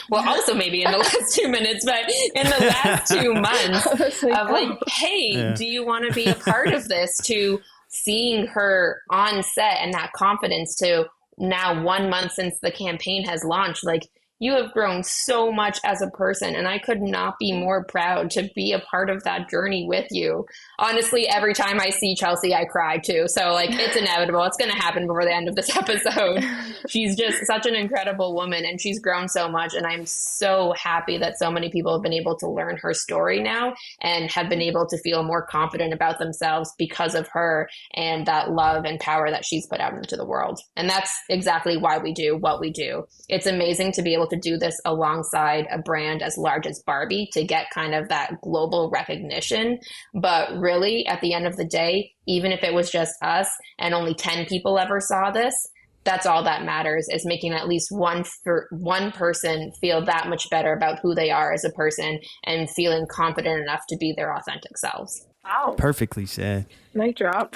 well, also maybe in the last 2 minutes, but in the last 2 months of like, hey, do you want to be a part of this? To seeing her on set and that confidence to now 1 month since the campaign has launched, like, you have grown so much as a person, and I could not be more proud to be a part of that journey with you. Honestly, every time I see Chelsea, I cry too. So like, it's inevitable. It's going to happen before the end of this episode. She's just such an incredible woman, and she's grown so much. And I'm so happy that so many people have been able to learn her story now and have been able to feel more confident about themselves because of her and that love and power that she's put out into the world. And that's exactly why we do what we do. It's amazing to be able to do this alongside a brand as large as Barbie to get kind of that global recognition. But really, at the end of the day, even if it was just us and only 10 people ever saw this, that's all that matters, is making at least one person feel that much better about who they are as a person and feeling confident enough to be their authentic selves. Wow. Perfectly said. Mic drop.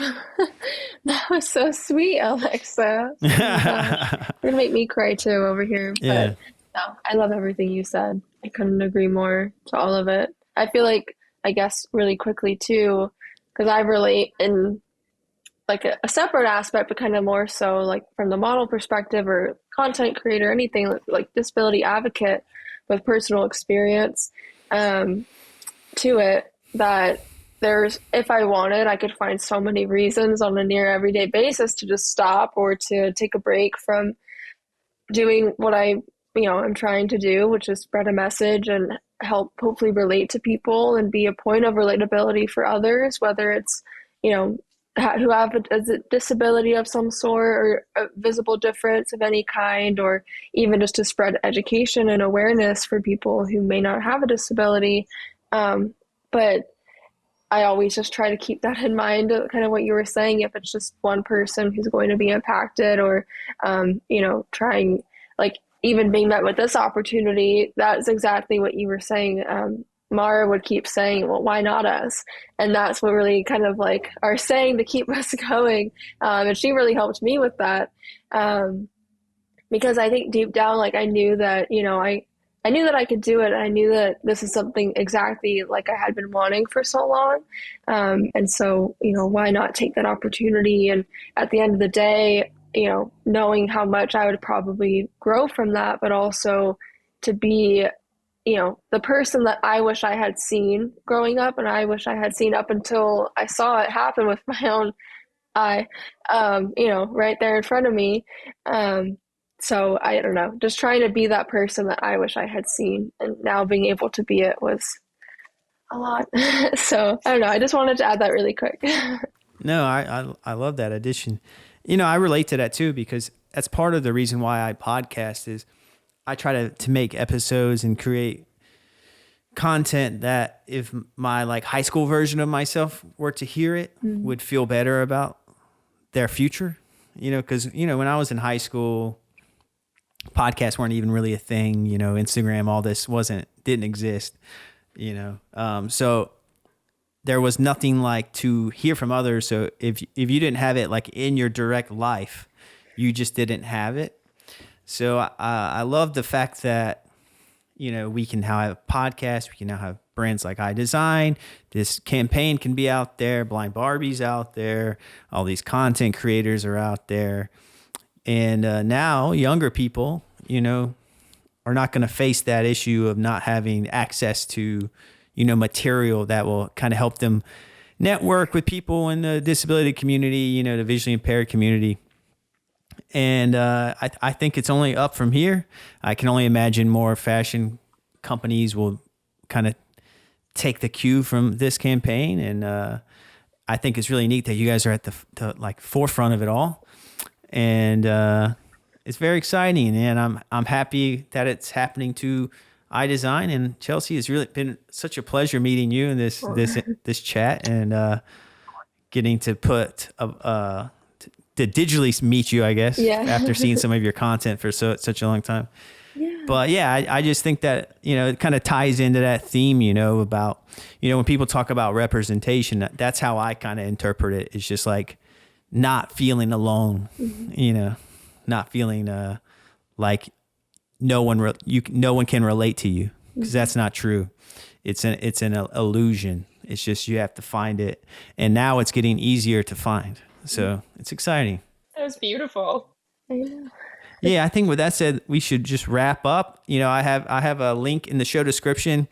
That was so sweet, Alexa. Oh you're gonna make me cry too over here. But Yeah. no, I love everything you said. I couldn't agree more to all of it. I feel like, I guess really quickly too, because I relate in like a separate aspect, but kind of more so like from the model perspective or content creator, anything like disability advocate with personal experience to it, that there's, if I wanted, I could find so many reasons on a near everyday basis to just stop or to take a break from doing what I'm trying to do, which is spread a message and help hopefully relate to people and be a point of relatability for others, whether it's, who have a disability of some sort or a visible difference of any kind, or even just to spread education and awareness for people who may not have a disability. But I always just try to keep that in mind, kind of what you were saying, if it's just one person who's going to be impacted or, trying, like even being met with this opportunity, that's exactly what you were saying. Mara would keep saying, well, why not us? And that's what really kind of like our saying to keep us going. And she really helped me with that. Because I think deep down, like I knew that, I knew that I could do it. I knew that this is something exactly like I had been wanting for so long. And so, why not take that opportunity? And at the end of the day, knowing how much I would probably grow from that, but also to be, the person that I wish I had seen growing up, and I wish I had seen up until I saw it happen with my own eye, right there in front of me. So I don't know, just trying to be that person that I wish I had seen, and now being able to be it was a lot. So I don't know, I just wanted to add that really quick. No, I love that addition. I relate to that too, because that's part of the reason why I podcast is I try to make episodes and create content that if my like high school version of myself were to hear it, would feel better about their future, because, when I was in high school, podcasts weren't even really a thing, Instagram, all this didn't exist, so there was nothing like to hear from others. So if you didn't have it like in your direct life, you just didn't have it. So I love the fact that, we can now have podcasts, we can now have brands like Aille Design. This campaign can be out there. Blind Barbie's out there. All these content creators are out there. And now younger people, are not going to face that issue of not having access to, material that will kind of help them network with people in the disability community, the visually impaired community. And I think it's only up from here. I can only imagine more fashion companies will kind of take the cue from this campaign. And I think it's really neat that you guys are at the forefront of it all. And it's very exciting. And I'm happy that it's happening to Aille Design. And Chelsea, it's really been such a pleasure meeting you in this chat and getting to put to digitally meet you, I guess, after seeing some of your content for such a long time. Yeah. But I just think that, it kind of ties into that theme, about, when people talk about representation, that's how I kind of interpret it. It's just like not feeling alone, not feeling like no one can relate to you, because that's not true. It's an illusion. It's just, you have to find it. And now it's getting easier to find. So it's exciting. That was beautiful. Yeah, I think with that said, we should just wrap up. I have a link in the show description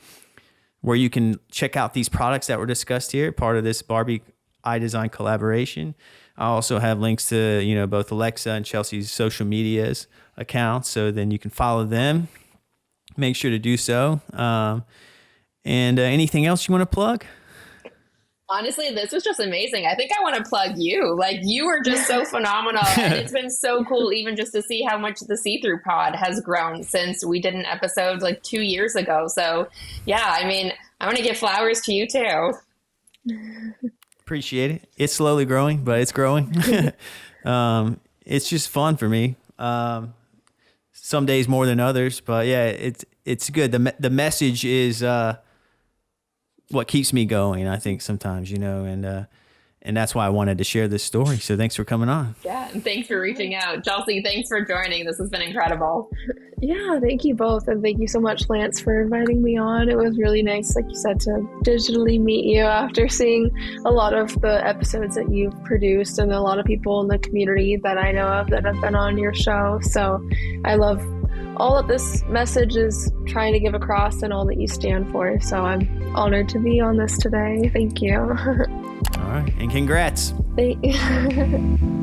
where you can check out these products that were discussed here, part of this Barbie Aille Design collaboration. I also have links to, both Alexa and Chelsea's social medias accounts, so then you can follow them. Make sure to do so. And anything else you want to plug? Honestly, this was just amazing. I think I want to plug you. You were just so phenomenal. And it's been so cool even just to see how much the See-Through Pod has grown since we did an episode 2 years ago. So yeah, I want to give flowers to you too. Appreciate it. It's slowly growing, but it's growing. It's just fun for me. Some days more than others, but yeah, it's good. The message is what keeps me going, I think, sometimes, and that's why I wanted to share this story. So thanks for coming on. Yeah, and thanks for reaching out. Chelsea, thanks for joining. This has been incredible. Yeah, thank you both. And thank you so much, Lance, for inviting me on. It was really nice, like you said, to digitally meet you after seeing a lot of the episodes that you've produced and a lot of people in the community that I know of that have been on your show. So I love all that this message is trying to give across and all that you stand for. So I'm honored to be on this today. Thank you. All right. And congrats. Thank you.